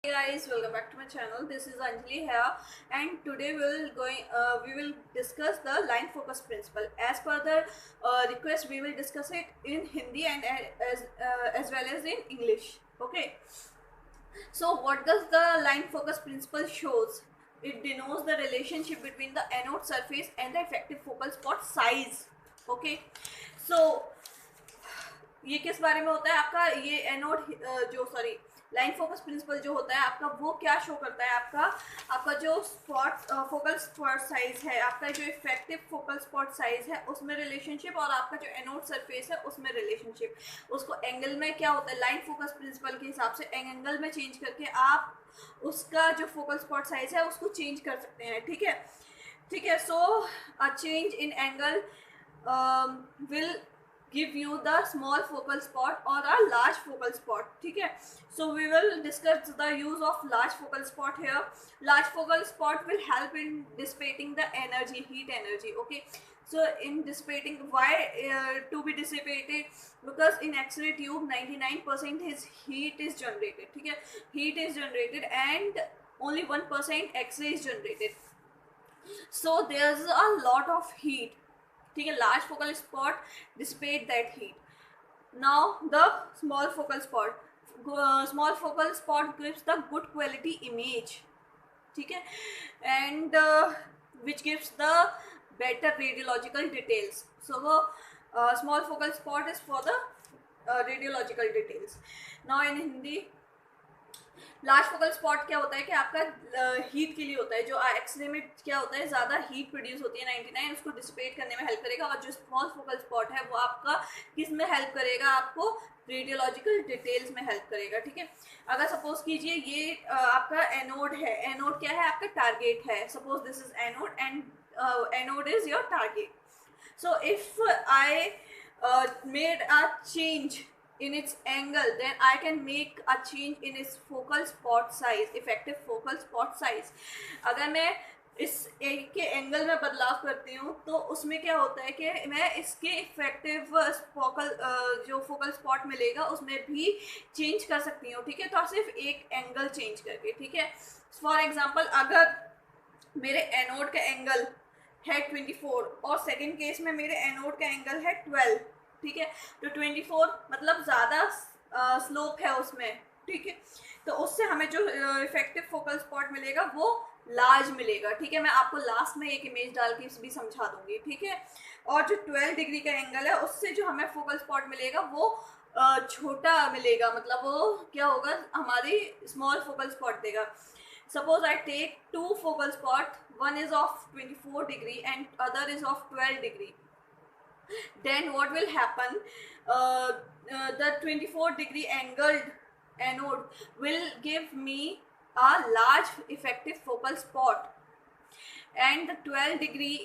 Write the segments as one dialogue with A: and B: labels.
A: Hey guys, welcome back to my channel. This is Anjali here, and today we will discuss the line focus principle. As per the request, we will discuss it in Hindi and as well as in English. Okay. So what does the line focus principle shows? It denotes the relationship between the anode surface and the effective focal spot size. Okay. So ये किस बारे में होता है आपका ये anode line focus principal जो होता है आपका वो क्या शो करता है आपका जो स्पॉट फोकल स्पॉट साइज है आपका जो इफेक्टिव फोकल स्पॉट साइज है उसमें रिलेशनशिप और आपका जो एनोड सरफेस है उसमें रिलेशनशिप उसको एंगल में क्या होता है लाइन फोकस प्रिंसिपल के हिसाब से एंगल में चेंज करके आप उसका जो फोकल स्पॉट साइज है उसको चेंज कर सकते हैं। ठीक है so a change in angle will give you the small focal spot or a large focal spot. ठीक है, so we will discuss the use of large focal spot here. Large focal spot will help in dissipating the energy, heat energy. Okay, so in dissipating, why to be dissipated? Because in X-ray tube 99% is heat is generated. ठीक है, heat is generated and only 1% X-ray is generated. So there's a lot of heat. ठीक है, large focal spot dissipate that heat. Now the small focal spot gives the good quality image. ठीक है, and which gives the better radiological details. So small focal spot is for the radiological details. Now in Hindi, large focal spot क्या होता है कि आपका heat के लिए होता है. जो एक्सरे में क्या होता है ज़्यादा हीट प्रोड्यूस होती है 99, उसको डिसिपेट करने में हेल्प करेगा. और जो स्मॉल फोकल स्पॉट है वो आपका किस में हेल्प करेगा? आपको रेडियोलॉजिकल डिटेल्स में हेल्प करेगा. ठीक है, अगर सपोज कीजिए ये आपका एनोड है. एनोड क्या है? आपका टारगेट है. Suppose this is anode and anode is your target. So if I made a change in its angle, then I can make a change in its focal spot size, effective focal spot size. अगर मैं इस एक के angle में बदलाव करती हूँ तो उसमें क्या होता है कि मैं इसके इफेक्टिव जो फोकल स्पॉट मिलेगा उसमें भी चेंज कर सकती हूँ. ठीक है, तो सिर्फ एक एंगल चेंज करके. ठीक है, फॉर एग्जांपल अगर मेरे एनोड का एंगल है 24 और सेकेंड केस में मेरे एनोड का एंगल है 12. ठीक है, तो 24 मतलब ज़्यादा स्लोप है उसमें. ठीक है, तो उससे हमें जो इफेक्टिव फोकल स्पॉट मिलेगा वो लार्ज मिलेगा. ठीक है, मैं आपको लास्ट में एक इमेज डाल के भी समझा दूंगी. ठीक है, और जो 12 डिग्री का एंगल है उससे जो हमें फोकल स्पॉट मिलेगा वो छोटा मिलेगा. मतलब वो क्या होगा? हमारी स्मॉल फोकल स्पॉट देगा. Suppose I take 2 focal spot, one is of 24 degree and other is of 12 degree. Then what will happen? The 24 degree angled anode will give me a large effective focal spot, and the 12 degree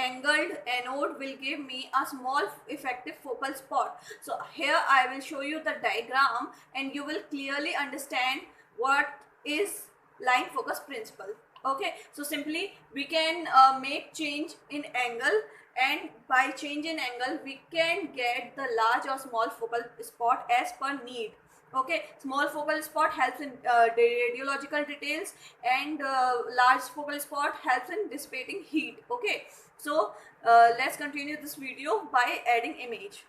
A: angled anode will give me a small effective focal spot. So here I will show you the diagram and you will clearly understand what is line focus principle. Okay, so simply we can make change in angle, and by change in angle we can get the large or small focal spot as per need. Okay, small focal spot helps in the radiological details, and large focal spot helps in dissipating heat. Okay, so let's continue this video by adding image.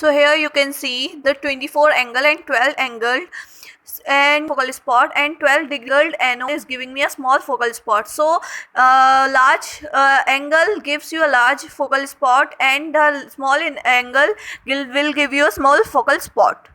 A: So here you can see the 24 angle and 12 angle and focal spot, and 12 degree anode is giving me a small focal spot. So large angle gives you a large focal spot, and the small angle will give you a small focal spot.